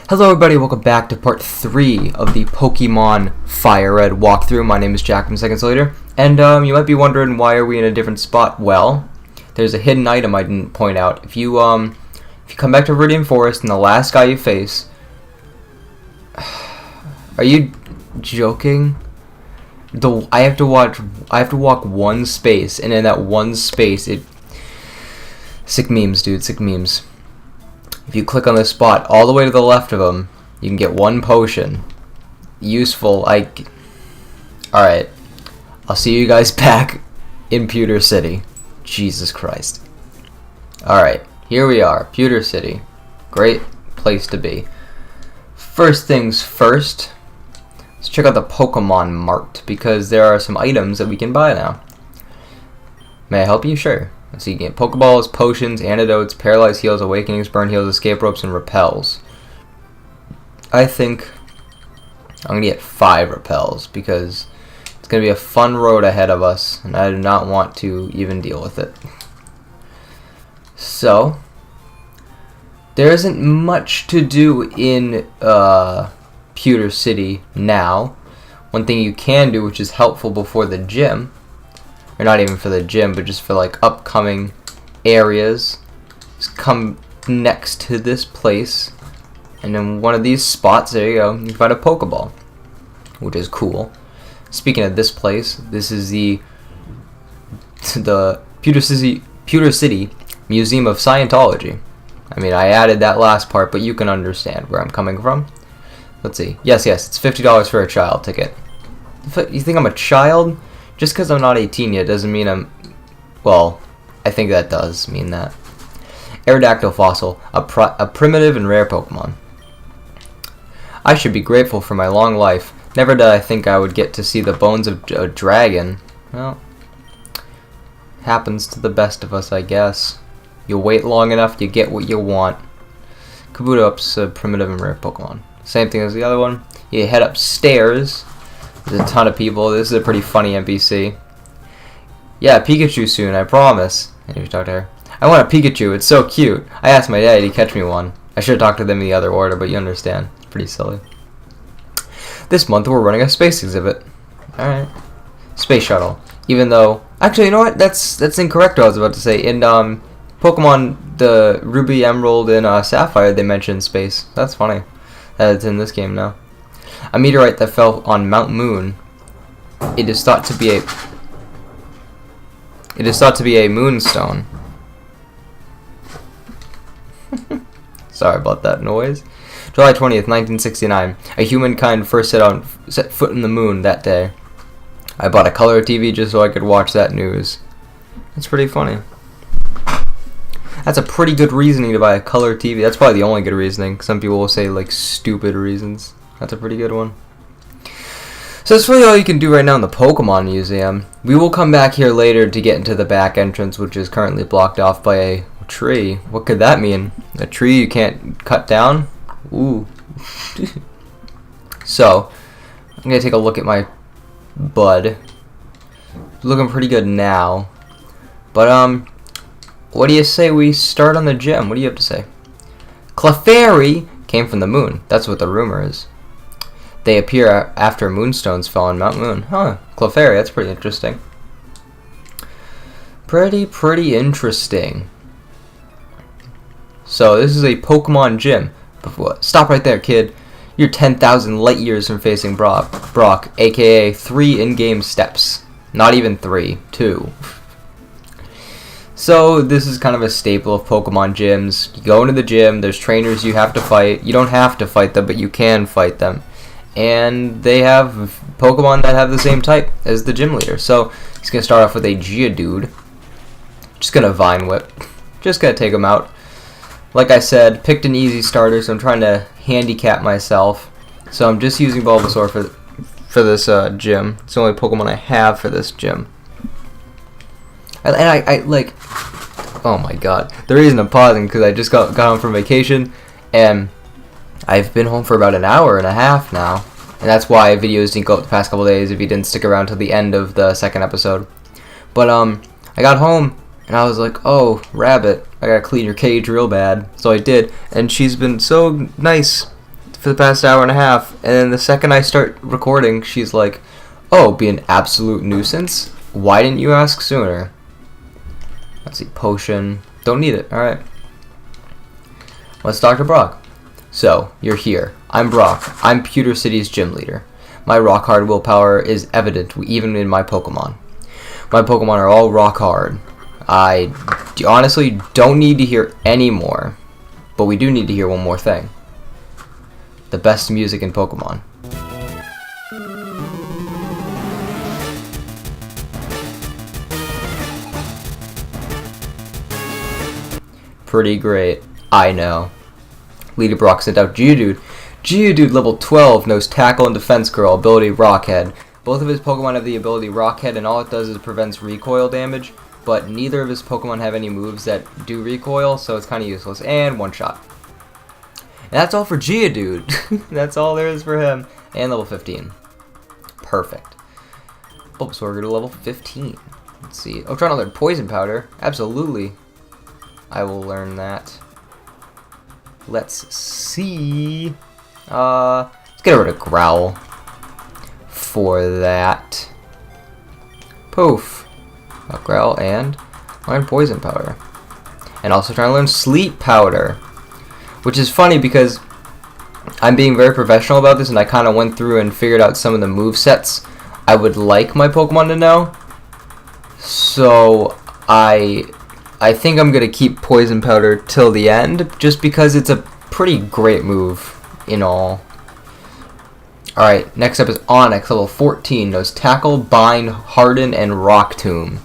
Hello everybody, welcome back to part 3 of the Pokemon Fire Red walkthrough. My name is Jack from Secondslater, and you might be wondering why are we in a different spot. Well, there's a hidden item I didn't point out. If you come back to Viridian Forest and the last guy you face... Are you joking? I have to walk one space, and in that one space, sick memes, dude, sick memes. If you click on this spot all the way to the left of them, you can get one potion. Useful. Alright. I'll see you guys back in Pewter City. Jesus Christ. Alright. Here we are. Pewter City. Great place to be. First things first. Let's check out the Pokemon Mart, because there are some items that we can buy now. May I help you? Sure. Let's see, you get Pokeballs, potions, antidotes, paralyze heals, awakenings, burn heals, escape ropes, and repels. I think I'm going to get 5 repels because it's going to be a fun road ahead of us, and I do not want to even deal with it. So, there isn't much to do in Pewter City now. One thing you can do, which is helpful before the gym, or not even for the gym, but just for like upcoming areas, just come next to this place, and in one of these spots, there you go, you find a Pokeball, which is cool. Speaking of this place, this is the Pewter City Museum of Scientology. I mean, I added that last part, but you can understand where I'm coming from. Let's see. Yes, it's $50 for a child ticket. You think I'm a child? Just because I'm not 18 yet doesn't mean I'm... Well, I think that does mean that. Aerodactyl Fossil, a primitive and rare Pokemon. I should be grateful for my long life. Never did I think I would get to see the bones of a dragon. Well, happens to the best of us, I guess. You wait long enough, you get what you want. Kabuto-up's a primitive and rare Pokemon. Same thing as the other one. You head upstairs. There's a ton of people. This is a pretty funny NPC. Yeah, Pikachu soon, I promise. And you talk to her. I want a Pikachu, it's so cute. I asked my dad to catch me one. I should have talked to them in the other order, but you understand. It's pretty silly. This month we're running a space exhibit. Alright. Space shuttle. Even though... Actually, you know what? That's incorrect what I was about to say. In Pokemon, the Ruby, Emerald, and Sapphire, they mentioned space. That's funny. That it's in this game now. A meteorite that fell on Mount Moon. It is thought to be a moonstone. Sorry about that noise. July 20th, 1969. A humankind first set foot in the moon that day. I bought a color TV just so I could watch that news. That's pretty funny. That's a pretty good reasoning to buy a color TV. That's probably the only good reasoning. Some people will say like stupid reasons. That's a pretty good one. So that's really all you can do right now in the Pokemon Museum. We will come back here later to get into the back entrance, which is currently blocked off by a tree. What could that mean? A tree you can't cut down? Ooh. So, I'm going to take a look at my bud. Looking pretty good now. But, what do you say we start on the gym? What do you have to say? Clefairy came from the moon. That's what the rumor is. They appear after moonstones fell on Mount Moon. Huh, Clefairy, that's pretty interesting. Pretty interesting. So, this is a Pokemon gym. Stop right there, kid. You're 10,000 light years from facing Brock, aka 3 in-game steps. Not even 3, 2. So, this is kind of a staple of Pokemon gyms. You go into the gym, there's trainers you have to fight. You don't have to fight them, but you can fight them. And they have Pokemon that have the same type as the gym leader. So, he's going to start off with a Geodude. Just going to Vine Whip. Just going to take him out. Like I said, picked an easy starter, so I'm trying to handicap myself. So, I'm just using Bulbasaur for this gym. It's the only Pokemon I have for this gym. And I like... Oh my god. The reason I'm pausing because I just got home from vacation, and I've been home for about an hour and a half now, and that's why videos didn't go up the past couple days if you didn't stick around till the end of the second episode. But I got home and I was like, oh, Rabbit, I gotta clean your cage real bad. So I did, and she's been so nice for the past hour and a half, and then the second I start recording, she's like, "Oh, be an absolute nuisance? Why didn't you ask sooner?" Let's see, potion. Don't need it. Alright. Let's talk to Brock. So, you're here. I'm Brock. I'm Pewter City's gym leader. My rock hard willpower is evident even in my Pokemon. My Pokemon are all rock hard. I honestly don't need to hear any more, but we do need to hear one more thing. The best music in Pokemon. Pretty great. I know. Leader Brock sent out Geodude. Geodude level 12 knows Tackle and Defense Curl, ability Rockhead. Both of his Pokemon have the ability Rockhead, and all it does is prevents recoil damage, but neither of his Pokemon have any moves that do recoil, so it's kind of useless. And one shot. And that's all for Geodude. That's all there is for him. And level 15. Perfect. Bulbasaur to level 15. Let's see. Oh, trying to learn Poison Powder. Absolutely. I will learn that. Let's see. Let's get rid of Growl for that. Poof. Growl and learn Poison Powder. And also trying to learn Sleep Powder. Which is funny because I'm being very professional about this, and I kind of went through and figured out some of the movesets I would like my Pokemon to know. So I think I'm going to keep Poison Powder till the end, just because it's a pretty great move in all. Alright, next up is Onix, level 14, knows Tackle, Bind, Harden, and Rock Tomb.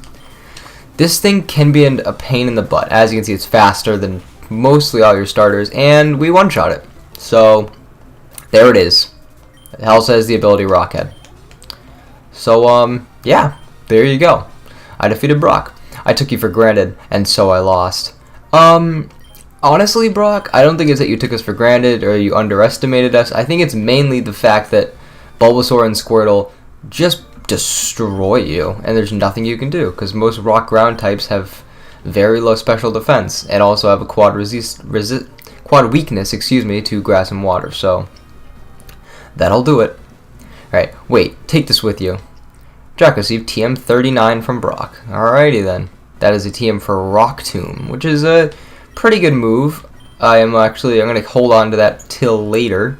This thing can be a pain in the butt. As you can see, it's faster than mostly all your starters, and we one-shot it. So, there it is. It also has the ability Rockhead. So, yeah, there you go. I defeated Brock. I took you for granted, and so I lost. Honestly, Brock, I don't think it's that you took us for granted or you underestimated us. I think it's mainly the fact that Bulbasaur and Squirtle just destroy you, and there's nothing you can do, because most rock ground types have very low special defense, and also have a quad weakness, to grass and water, so that'll do it. Alright, wait, take this with you. Jack received TM 39 from Brock. Alrighty then. That is a TM for Rock Tomb, which is a pretty good move. I'm going to hold on to that till later,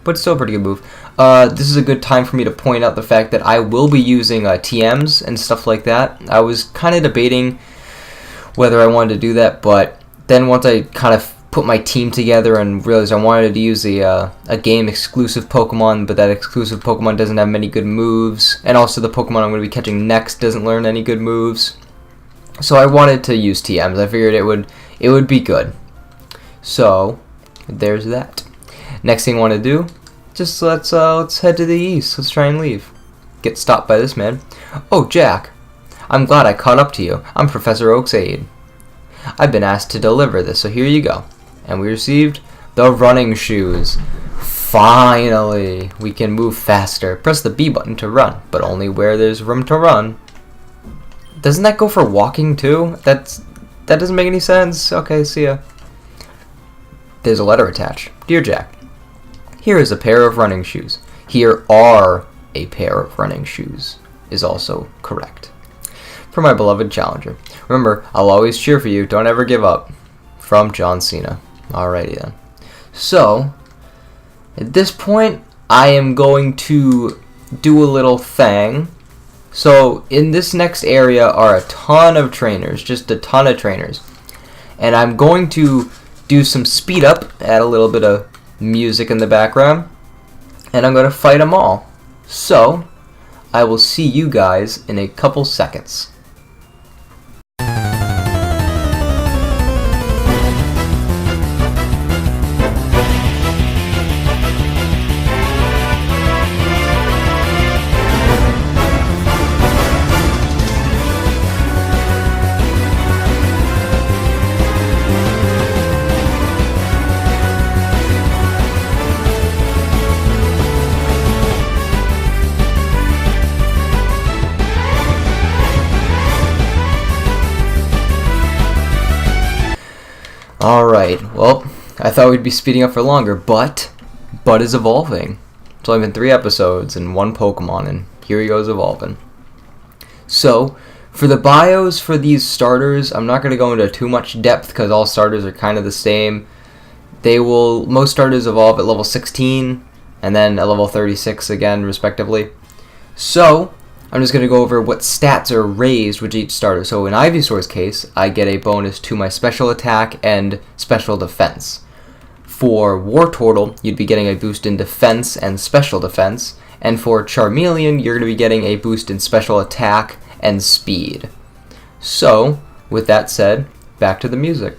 but still a pretty good move. This is a good time for me to point out the fact that I will be using TMs and stuff like that. I was kind of debating whether I wanted to do that, but then once I kind of put my team together and realized I wanted to use a game exclusive Pokemon, but that exclusive Pokemon doesn't have many good moves, and also the Pokemon I'm going to be catching next doesn't learn any good moves. So I wanted to use TMs. I figured it would be good. So there's that. Next thing I want to do, just let's head to the east. Let's try and leave. Get stopped by this man. Oh, Jack. I'm glad I caught up to you. I'm Professor Oak's aide. I've been asked to deliver this, so here you go. And we received the running shoes. Finally, we can move faster. Press the B button to run, but only where there's room to run. Doesn't that go for walking too? That doesn't make any sense. Okay, see ya. There's a letter attached. Dear Jack, here is a pair of running shoes. Here are a pair of running shoes is also correct. For my beloved challenger. Remember, I'll always cheer for you. Don't ever give up. From John Cena. Alrighty then. So, at this point, I am going to do a little thing. So, in this next area are a ton of trainers. Just a ton of trainers. And I'm going to do some speed up, add a little bit of music in the background, and I'm going to fight them all. So, I will see you guys in a couple seconds. Alright, well, I thought we'd be speeding up for longer, but Bud is evolving. It's only been 3 episodes and 1 Pokemon, and here he goes evolving. So, for the bios for these starters, I'm not going to go into too much depth because all starters are kind of the same. Most starters evolve at level 16 and then at level 36 again, respectively. So, I'm just going to go over what stats are raised with each starter. So in Ivysaur's case, I get a bonus to my special attack and special defense. For Wartortle, you'd be getting a boost in defense and special defense. And for Charmeleon, you're going to be getting a boost in special attack and speed. So, with that said, back to the music.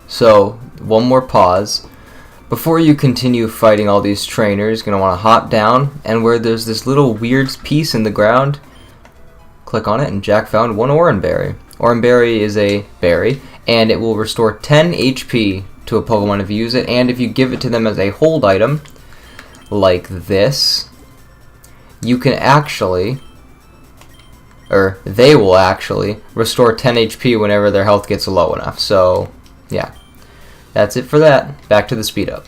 So, one more pause. Before you continue fighting all these trainers, you're going to want to hop down, and where there's this little weird piece in the ground, click on it, and Jack found 1 Oranberry. Oranberry is a berry, and it will restore 10 HP to a Pokemon if you use it, and if you give it to them as a hold item, like this, you can actually, or they will actually, restore 10 HP whenever their health gets low enough. So, yeah. That's it for that. Back to the speed up.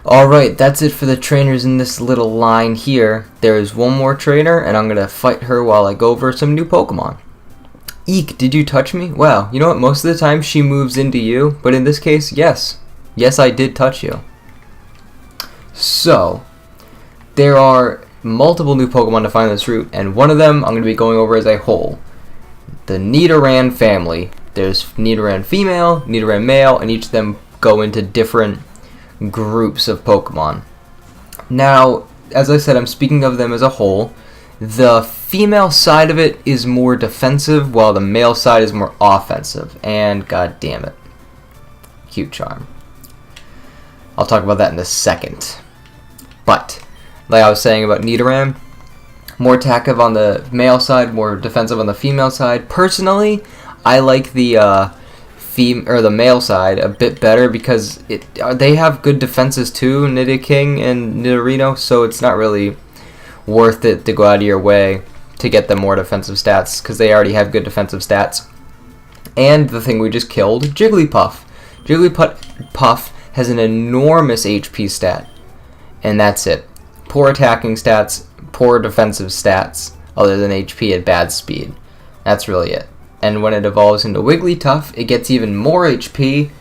Alright, that's it for the trainers in this little line here. There is one more trainer, and I'm going to fight her while I go over some new Pokemon. Eek, did you touch me? Wow, you know what, most of the time she moves into you, but in this case, yes. Yes, I did touch you. So, there are multiple new Pokemon to find on this route, and one of them I'm going to be going over as a whole. The Nidoran family. There's Nidoran female, Nidoran male, and each of them go into different groups of Pokemon. Now, as I said, I'm speaking of them as a whole. The female side of it is more defensive, while the male side is more offensive. And god damn it, cute charm. I'll talk about that in a second. But, like I was saying about Nidoran, more attackive on the male side, more defensive on the female side. Personally, I like the the male side a bit better because they have good defenses too, Nidoking and Nidorino, so it's not really worth it to go out of your way to get them more defensive stats because they already have good defensive stats. And the thing we just killed, Jigglypuff. Jigglypuff has an enormous HP stat, and that's it. Poor attacking stats, poor defensive stats, other than HP at bad speed. That's really it. And when it evolves into Wigglytuff, it gets even more HP,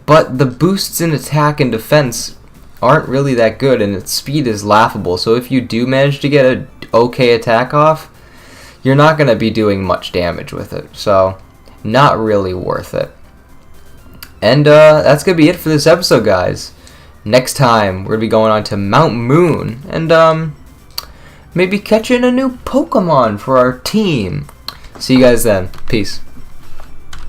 but the boosts in attack and defense aren't really that good, and its speed is laughable. So if you do manage to get an okay attack off, you're not going to be doing much damage with it. So, not really worth it. And that's going to be it for this episode, guys. Next time, we're going to be going on to Mount Moon, and maybe catching a new Pokemon for our team. See you guys then. Peace.